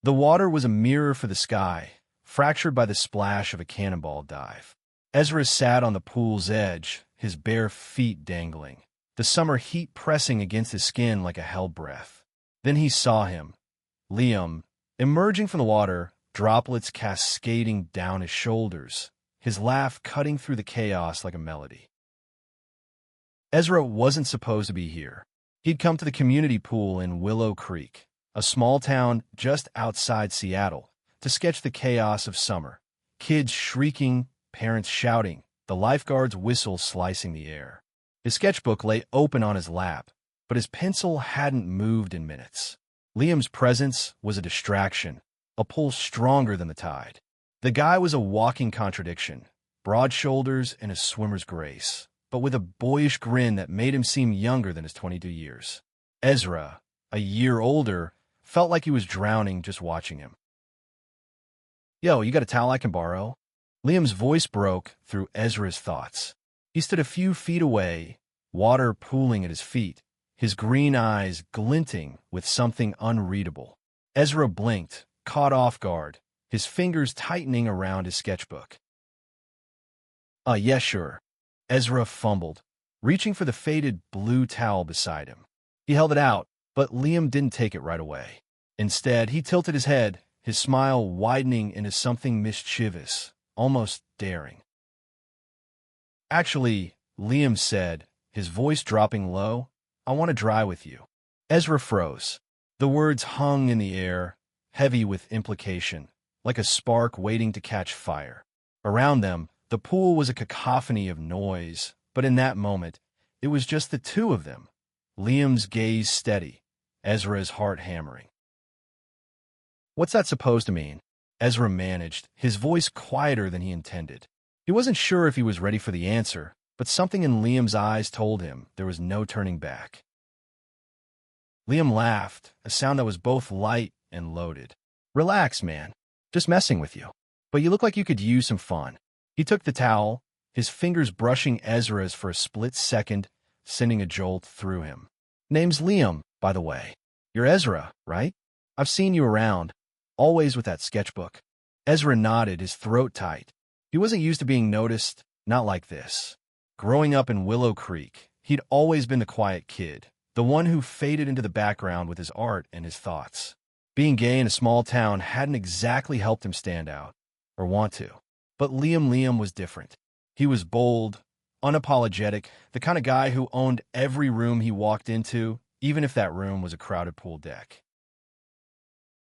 The water was a mirror for the sky, fractured by the splash of a cannonball dive. Ezra sat on the pool's edge, his bare feet dangling, the summer heat pressing against his skin like a hell breath. Then he saw him, Liam, emerging from the water, droplets cascading down his shoulders, his laugh cutting through the chaos like a melody. Ezra wasn't supposed to be here. He'd come to the community pool in Willow Creek, a small town just outside Seattle, to sketch the chaos of summer. Kids shrieking, parents shouting, the lifeguard's whistle slicing the air. His sketchbook lay open on his lap, but his pencil hadn't moved in minutes. Liam's presence was a distraction, a pull stronger than the tide. The guy was a walking contradiction, broad shoulders and a swimmer's grace, but with a boyish grin that made him seem younger than his 22 years. Ezra, a year older, felt like he was drowning just watching him. "Yo, you got a towel I can borrow?" Liam's voice broke through Ezra's thoughts. He stood a few feet away, water pooling at his feet, his green eyes glinting with something unreadable. Ezra blinked, caught off guard, his fingers tightening around his sketchbook. Yeah, sure." Ezra fumbled, reaching for the faded blue towel beside him. He held it out, but Liam didn't take it right away. Instead, he tilted his head, his smile widening into something mischievous, almost daring. "Actually," Liam said, his voice dropping low, "I want to dry with you." Ezra froze. The words hung in the air, heavy with implication, like a spark waiting to catch fire. Around them, the pool was a cacophony of noise, but in that moment, it was just the two of them, Liam's gaze steady, Ezra's heart hammering. "What's that supposed to mean?" Ezra managed, his voice quieter than he intended. He wasn't sure if he was ready for the answer, but something in Liam's eyes told him there was no turning back. Liam laughed, a sound that was both light and loaded. "Relax, man. Just messing with you. But you look like you could use some fun." He took the towel, his fingers brushing Ezra's for a split second, sending a jolt through him. "Name's Liam, by the way. You're Ezra, right? I've seen you around, always with that sketchbook." Ezra nodded, his throat tight. He wasn't used to being noticed, not like this. Growing up in Willow Creek, he'd always been the quiet kid, the one who faded into the background with his art and his thoughts. Being gay in a small town hadn't exactly helped him stand out, or want to. But Liam was different. He was bold, unapologetic, the kind of guy who owned every room he walked into, even if that room was a crowded pool deck.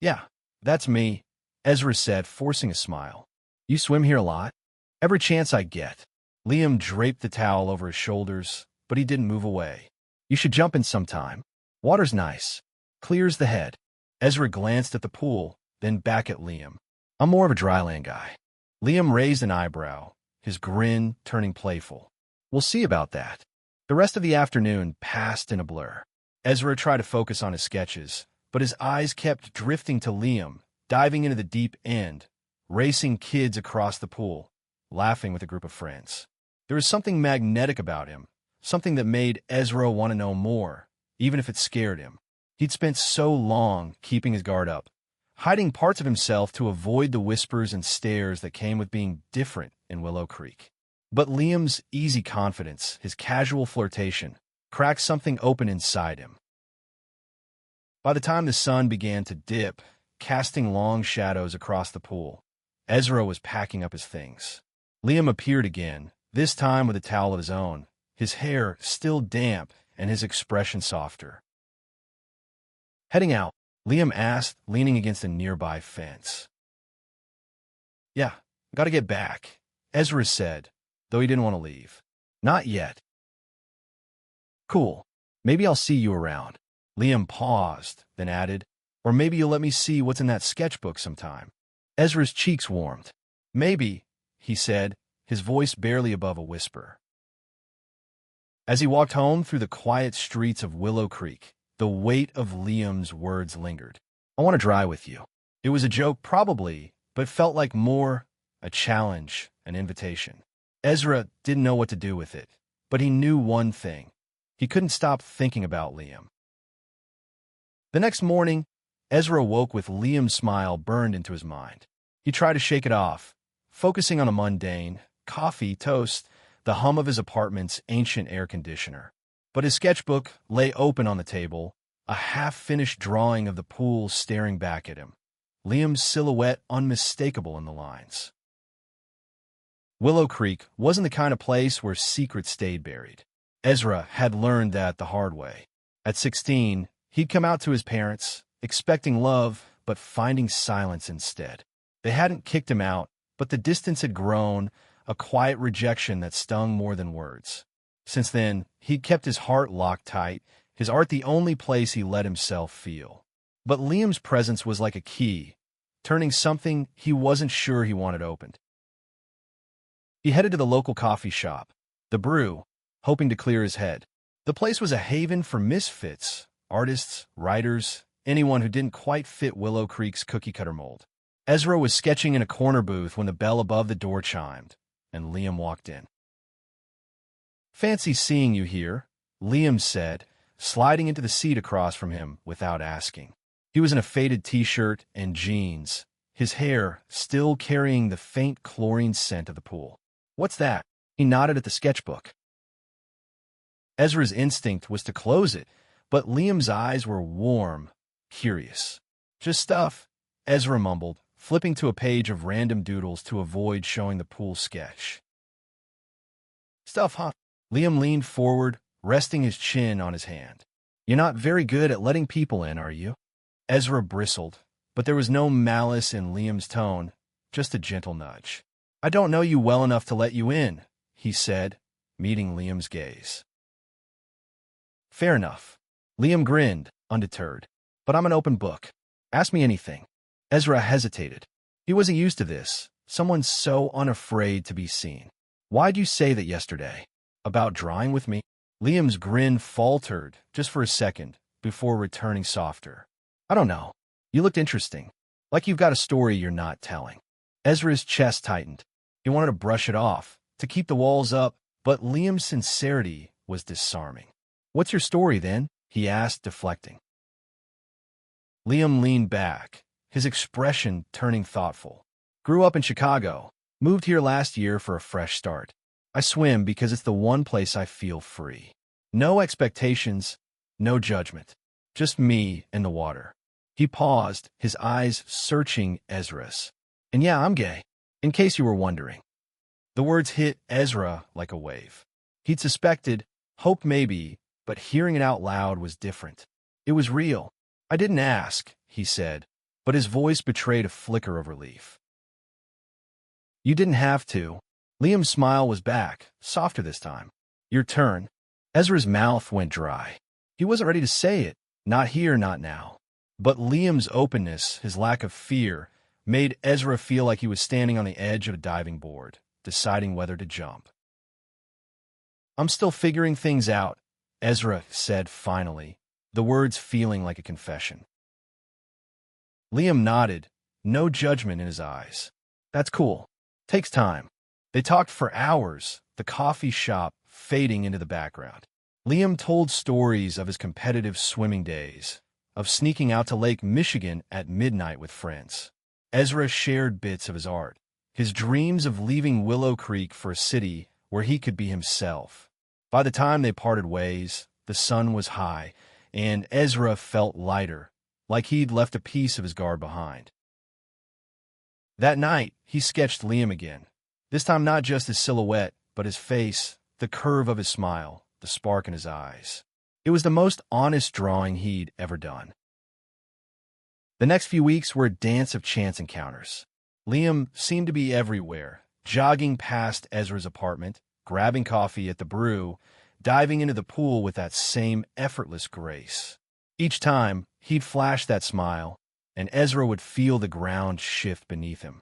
"Yeah, that's me," Ezra said, forcing a smile. "You swim here a lot?" "Every chance I get." Liam draped the towel over his shoulders, but he didn't move away. "You should jump in sometime. Water's nice. Clears the head." Ezra glanced at the pool, then back at Liam. "I'm more of a dryland guy." Liam raised an eyebrow, his grin turning playful. "We'll see about that." The rest of the afternoon passed in a blur. Ezra tried to focus on his sketches, but his eyes kept drifting to Liam, diving into the deep end, racing kids across the pool, laughing with a group of friends. There was something magnetic about him, something that made Ezra want to know more, even if it scared him. He'd spent so long keeping his guard up, hiding parts of himself to avoid the whispers and stares that came with being different in Willow Creek. But Liam's easy confidence, his casual flirtation, cracked something open inside him. By the time the sun began to dip, casting long shadows across the pool, Ezra was packing up his things. Liam appeared again, this time with a towel of his own, his hair still damp and his expression softer. "Heading out?" Liam asked, leaning against a nearby fence. "Yeah, gotta get back," Ezra said, though he didn't want to leave. "Not yet." "Cool. Maybe I'll see you around." Liam paused, then added, "Or maybe you'll let me see what's in that sketchbook sometime." Ezra's cheeks warmed. "Maybe," he said, his voice barely above a whisper. As he walked home through the quiet streets of Willow Creek, the weight of Liam's words lingered. "I want to dry with you." It was a joke, probably, but felt like more a challenge, an invitation. Ezra didn't know what to do with it, but he knew one thing. He couldn't stop thinking about Liam. The next morning, Ezra woke with Liam's smile burned into his mind. He tried to shake it off, focusing on the mundane, coffee, toast, the hum of his apartment's ancient air conditioner. But his sketchbook lay open on the table, a half-finished drawing of the pool staring back at him, Liam's silhouette unmistakable in the lines. Willow Creek wasn't the kind of place where secrets stayed buried. Ezra had learned that the hard way. At 16, he'd come out to his parents, expecting love, but finding silence instead. They hadn't kicked him out, but the distance had grown, a quiet rejection that stung more than words. Since then, he'd kept his heart locked tight, his art the only place he let himself feel. But Liam's presence was like a key, turning something he wasn't sure he wanted opened. He headed to the local coffee shop, The Brew, hoping to clear his head. The place was a haven for misfits, artists, writers, anyone who didn't quite fit Willow Creek's cookie-cutter mold. Ezra was sketching in a corner booth when the bell above the door chimed, and Liam walked in. "Fancy seeing you here," Liam said, sliding into the seat across from him without asking. He was in a faded t-shirt and jeans, his hair still carrying the faint chlorine scent of the pool. "What's that?" He nodded at the sketchbook. Ezra's instinct was to close it, but Liam's eyes were warm, curious. "Just stuff," Ezra mumbled, flipping to a page of random doodles to avoid showing the pool sketch. "Stuff, huh?" Liam leaned forward, resting his chin on his hand. "You're not very good at letting people in, are you?" Ezra bristled, but there was no malice in Liam's tone, just a gentle nudge. "I don't know you well enough to let you in," he said, meeting Liam's gaze. "Fair enough." Liam grinned, undeterred. "But I'm an open book. Ask me anything." Ezra hesitated. He wasn't used to this, someone so unafraid to be seen. "Why'd you say that yesterday? About drawing with me?" Liam's grin faltered just for a second before returning softer. "I don't know. You looked interesting, like you've got a story you're not telling." Ezra's chest tightened. He wanted to brush it off, to keep the walls up, but Liam's sincerity was disarming. "What's your story, then?" he asked, deflecting. Liam leaned back, his expression turning thoughtful. "Grew up in Chicago, moved here last year for a fresh start. I swim because it's the one place I feel free. No expectations, no judgment. Just me and the water." He paused, his eyes searching Ezra's. "And yeah, I'm gay, in case you were wondering." The words hit Ezra like a wave. He'd suspected, hoped maybe, but hearing it out loud was different. It was real. "I didn't ask," he said, but his voice betrayed a flicker of relief. "You didn't have to." Liam's smile was back, softer this time. "Your turn." Ezra's mouth went dry. He wasn't ready to say it, not here, not now. But Liam's openness, his lack of fear, made Ezra feel like he was standing on the edge of a diving board, deciding whether to jump. "I'm still figuring things out," Ezra said finally, the words feeling like a confession. Liam nodded, no judgment in his eyes. "That's cool. Takes time." They talked for hours, the coffee shop fading into the background. Liam told stories of his competitive swimming days, of sneaking out to Lake Michigan at midnight with friends. Ezra shared bits of his art, his dreams of leaving Willow Creek for a city where he could be himself. By the time they parted ways, the sun was high, and Ezra felt lighter, like he'd left a piece of his guard behind. That night, he sketched Liam again, this time not just his silhouette, but his face, the curve of his smile, the spark in his eyes. It was the most honest drawing he'd ever done. The next few weeks were a dance of chance encounters. Liam seemed to be everywhere, jogging past Ezra's apartment, grabbing coffee at the brew, diving into the pool with that same effortless grace. Each time, he'd flash that smile, and Ezra would feel the ground shift beneath him.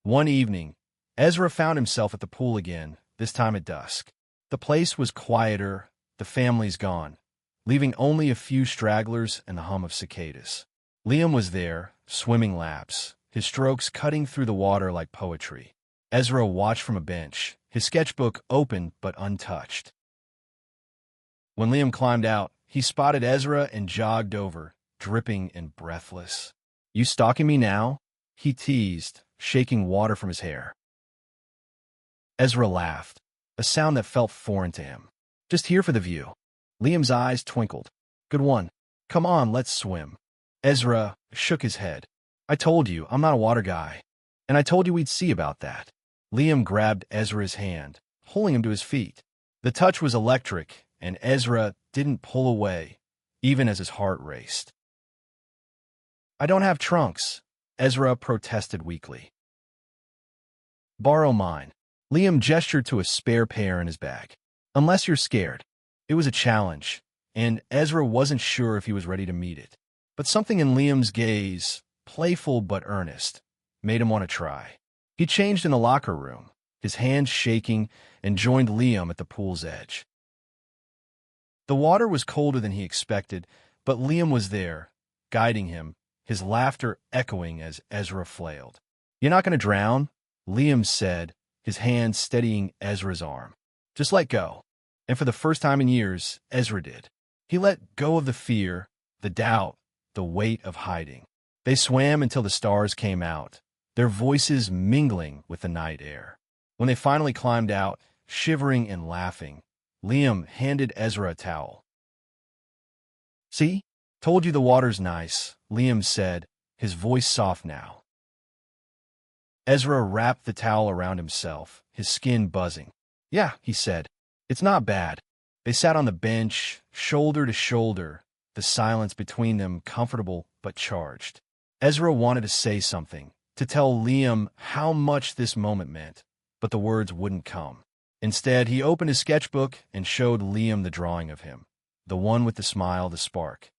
One evening, Ezra found himself at the pool again, this time at dusk. The place was quieter, the family's gone, leaving only a few stragglers and the hum of cicadas. Liam was there, swimming laps, his strokes cutting through the water like poetry. Ezra watched from a bench, his sketchbook open but untouched. When Liam climbed out, he spotted Ezra and jogged over, dripping and breathless. "You stalking me now?" he teased, shaking water from his hair. Ezra laughed, a sound that felt foreign to him. "Just here for the view." Liam's eyes twinkled. "Good one. Come on, let's swim." Ezra shook his head. "I told you, I'm not a water guy. And I told you we'd see about that." Liam grabbed Ezra's hand, pulling him to his feet. The touch was electric, and Ezra didn't pull away, even as his heart raced. "I don't have trunks," Ezra protested weakly. "Borrow mine." Liam gestured to a spare pair in his bag. "Unless you're scared." It was a challenge, and Ezra wasn't sure if he was ready to meet it. But something in Liam's gaze, playful but earnest, made him want to try. He changed in the locker room, his hands shaking, and joined Liam at the pool's edge. The water was colder than he expected, but Liam was there, guiding him, his laughter echoing as Ezra flailed. "You're not going to drown?" Liam said, his hand steadying Ezra's arm. "Just let go." And for the first time in years, Ezra did. He let go of the fear, the doubt, the weight of hiding. They swam until the stars came out, their voices mingling with the night air. When they finally climbed out, shivering and laughing, Liam handed Ezra a towel. "See? Told you the water's nice," Liam said, his voice soft now. Ezra wrapped the towel around himself, his skin buzzing. "Yeah," he said. "It's not bad." They sat on the bench, shoulder to shoulder, the silence between them comfortable but charged. Ezra wanted to say something, to tell Liam how much this moment meant, but the words wouldn't come. Instead, he opened his sketchbook and showed Liam the drawing of him, the one with the smile, the spark.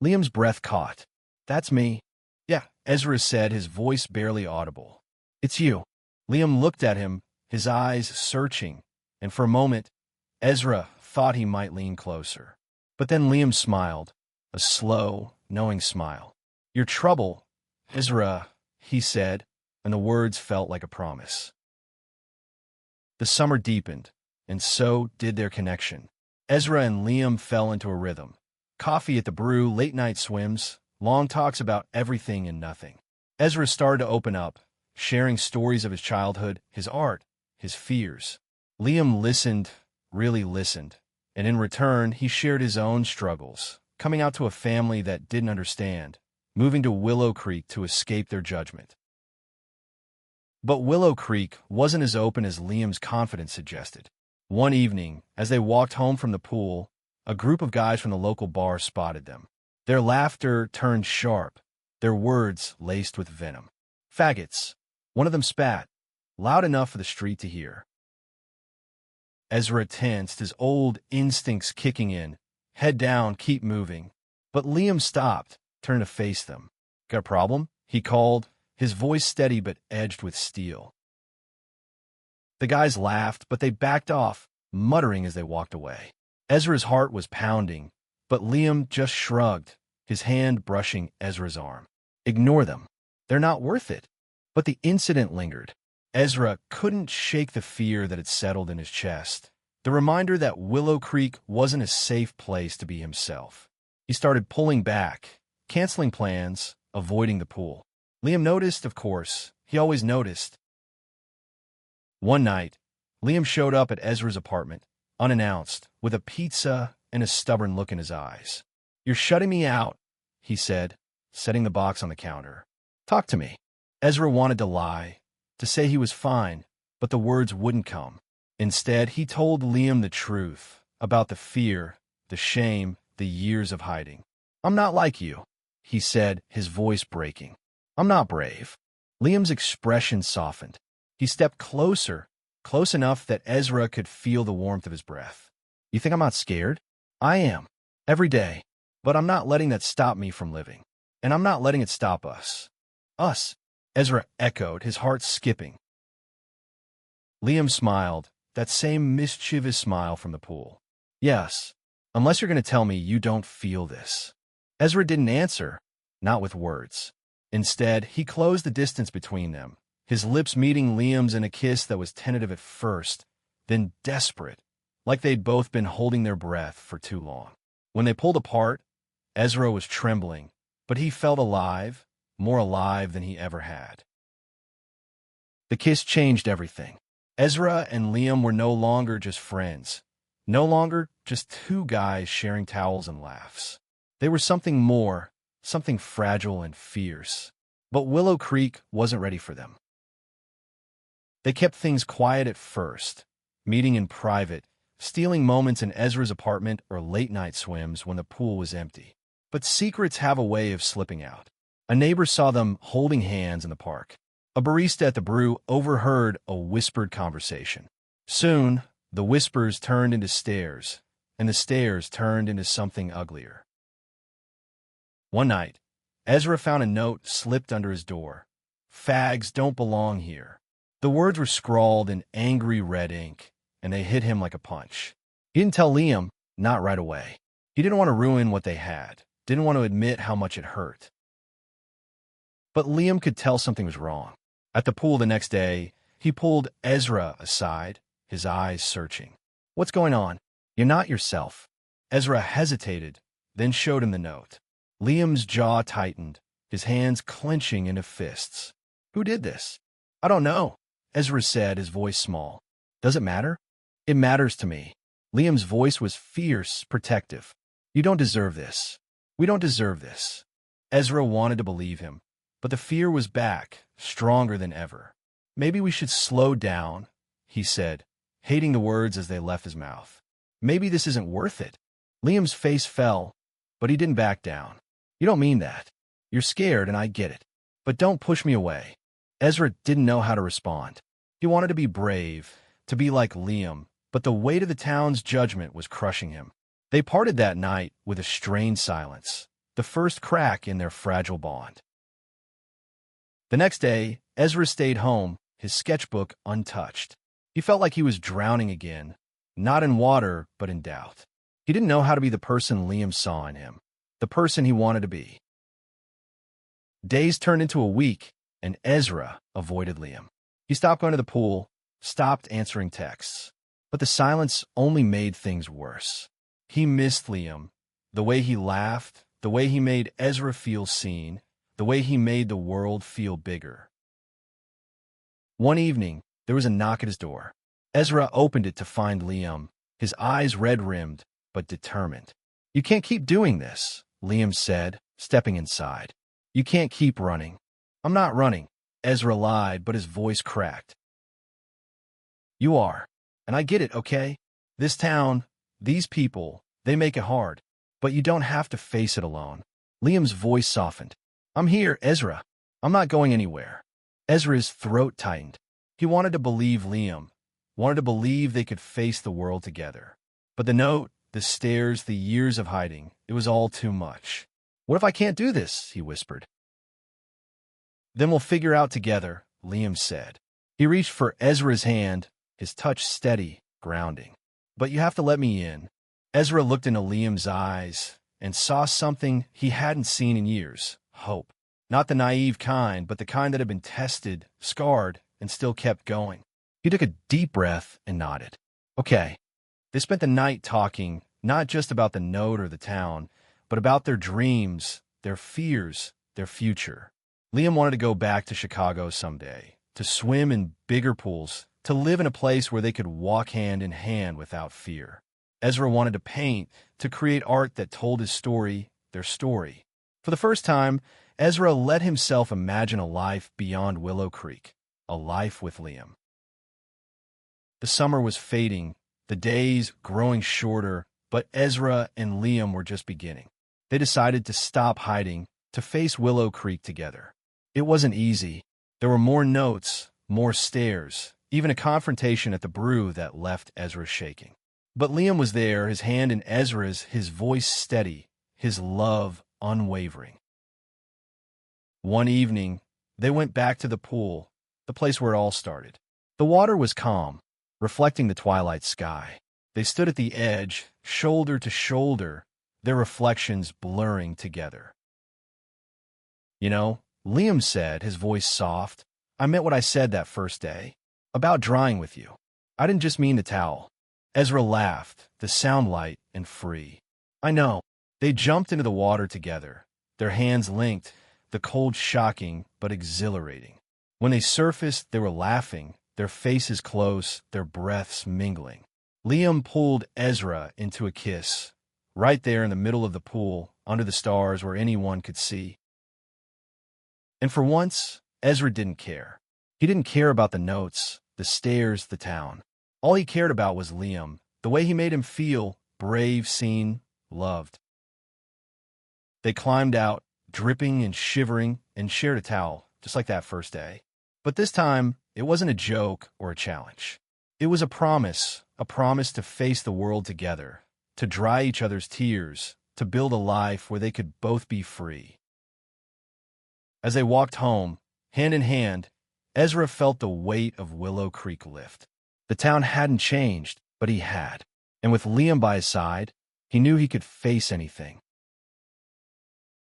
Liam's breath caught. "That's me." "Yeah," Ezra said, his voice barely audible. "It's you." Liam looked at him, his eyes searching, and for a moment, Ezra thought he might lean closer. But then Liam smiled, a slow, knowing smile. "Your trouble, Ezra," he said, and the words felt like a promise. The summer deepened, and so did their connection. Ezra and Liam fell into a rhythm. Coffee at the brew, late-night swims, long talks about everything and nothing. Ezra started to open up, sharing stories of his childhood, his art, his fears. Liam listened, really listened, and in return, he shared his own struggles, coming out to a family that didn't understand, moving to Willow Creek to escape their judgment. But Willow Creek wasn't as open as Liam's confidence suggested. One evening, as they walked home from the pool, a group of guys from the local bar spotted them. Their laughter turned sharp, their words laced with venom. "Faggots," one of them spat, loud enough for the street to hear. Ezra tensed, his old instincts kicking in. Head down, keep moving. But Liam stopped, turned to face them. "Got a problem?" he called, his voice steady but edged with steel. The guys laughed, but they backed off, muttering as they walked away. Ezra's heart was pounding, but Liam just shrugged, his hand brushing Ezra's arm. "Ignore them. They're not worth it." But the incident lingered. Ezra couldn't shake the fear that had settled in his chest, the reminder that Willow Creek wasn't a safe place to be himself. He started pulling back, canceling plans, avoiding the pool. Liam noticed, of course. He always noticed. One night, Liam showed up at Ezra's apartment, unannounced, with a pizza and a stubborn look in his eyes. "You're shutting me out," he said, setting the box on the counter. "Talk to me." Ezra wanted to lie, to say he was fine, but the words wouldn't come. Instead, he told Liam the truth about the fear, the shame, the years of hiding. "I'm not like you," he said, his voice breaking. "I'm not brave." Liam's expression softened. He stepped closer, close enough that Ezra could feel the warmth of his breath. "You think I'm not scared? I am. Every day. But I'm not letting that stop me from living. And I'm not letting it stop us." "Us," Ezra echoed, his heart skipping. Liam smiled, that same mischievous smile from the pool. "Yes, unless you're going to tell me you don't feel this." Ezra didn't answer, not with words. Instead, he closed the distance between them, his lips meeting Liam's in a kiss that was tentative at first, then desperate, like they'd both been holding their breath for too long. When they pulled apart, Ezra was trembling, but he felt alive, more alive than he ever had. The kiss changed everything. Ezra and Liam were no longer just friends, no longer just two guys sharing towels and laughs. They were something more, something fragile and fierce. But Willow Creek wasn't ready for them. They kept things quiet at first, meeting in private, stealing moments in Ezra's apartment or late-night swims when the pool was empty. But secrets have a way of slipping out. A neighbor saw them holding hands in the park. A barista at the brew overheard a whispered conversation. Soon, the whispers turned into stares, and the stares turned into something uglier. One night, Ezra found a note slipped under his door. "Fags don't belong here." The words were scrawled in angry red ink, and they hit him like a punch. He didn't tell Liam, not right away. He didn't want to ruin what they had, didn't want to admit how much it hurt. But Liam could tell something was wrong. At the pool the next day, he pulled Ezra aside, his eyes searching. "What's going on? You're not yourself." Ezra hesitated, then showed him the note. Liam's jaw tightened, his hands clenching into fists. "Who did this?" "I don't know," Ezra said, his voice small. "Does it matter?" "It matters to me." Liam's voice was fierce, protective. "You don't deserve this. We don't deserve this." Ezra wanted to believe him, but the fear was back, stronger than ever. "Maybe we should slow down," he said, hating the words as they left his mouth. "Maybe this isn't worth it." Liam's face fell, but he didn't back down. "You don't mean that. You're scared, and I get it. But don't push me away." Ezra didn't know how to respond. He wanted to be brave, to be like Liam, but the weight of the town's judgment was crushing him. They parted that night with a strained silence, the first crack in their fragile bond. The next day, Ezra stayed home, his sketchbook untouched. He felt like he was drowning again, not in water, but in doubt. He didn't know how to be the person Liam saw in him, the person he wanted to be. Days turned into a week, and Ezra avoided Liam. He stopped going to the pool, stopped answering texts. But the silence only made things worse. He missed Liam, the way he laughed, the way he made Ezra feel seen, the way he made the world feel bigger. One evening, there was a knock at his door. Ezra opened it to find Liam, his eyes red-rimmed, but determined. "You can't keep doing this," Liam said, stepping inside. "You can't keep running." "I'm not running," Ezra lied, but his voice cracked. "You are. And I get it, okay? This town, these people, they make it hard. But you don't have to face it alone." Liam's voice softened. "I'm here, Ezra. I'm not going anywhere." Ezra's throat tightened. He wanted to believe Liam, wanted to believe they could face the world together. But the note, the stares, the years of hiding, it was all too much. "What if I can't do this?" he whispered. "Then we'll figure out together," Liam said. He reached for Ezra's hand, his touch steady, grounding. "But you have to let me in." Ezra looked into Liam's eyes and saw something he hadn't seen in years: hope. Not the naive kind, but the kind that had been tested, scarred, and still kept going. He took a deep breath and nodded. "Okay." They spent the night talking, not just about the note or the town, but about their dreams, their fears, their future. Liam wanted to go back to Chicago someday, to swim in bigger pools, to live in a place where they could walk hand in hand without fear. Ezra wanted to paint, to create art that told his story, their story. For the first time, Ezra let himself imagine a life beyond Willow Creek, a life with Liam. The summer was fading, the days growing shorter, but Ezra and Liam were just beginning. They decided to stop hiding, to face Willow Creek together. It wasn't easy. There were more notes, more stares, even a confrontation at the brew that left Ezra shaking. But Liam was there, his hand in Ezra's, his voice steady, his love unwavering. One evening, they went back to the pool, the place where it all started. The water was calm, reflecting the twilight sky. They stood at the edge, shoulder to shoulder, their reflections blurring together. "You know," Liam said, his voice soft, "I meant what I said that first day. About drying with you. I didn't just mean the towel." Ezra laughed, the sound light and free. "I know. They jumped into the water together, their hands linked, the cold shocking but exhilarating. When they surfaced, they were laughing, their faces close, their breaths mingling. Liam pulled Ezra into a kiss, right there in the middle of the pool, under the stars where anyone could see. And for once, Ezra didn't care. He didn't care about the notes, the stares, the town. All he cared about was Liam, the way he made him feel, brave, seen, loved. They climbed out, dripping and shivering, and shared a towel, just like that first day. But this time, it wasn't a joke or a challenge. It was a promise to face the world together, to dry each other's tears, to build a life where they could both be free. As they walked home, hand in hand, Ezra felt the weight of Willow Creek lift. The town hadn't changed, but he had. And with Liam by his side, he knew he could face anything.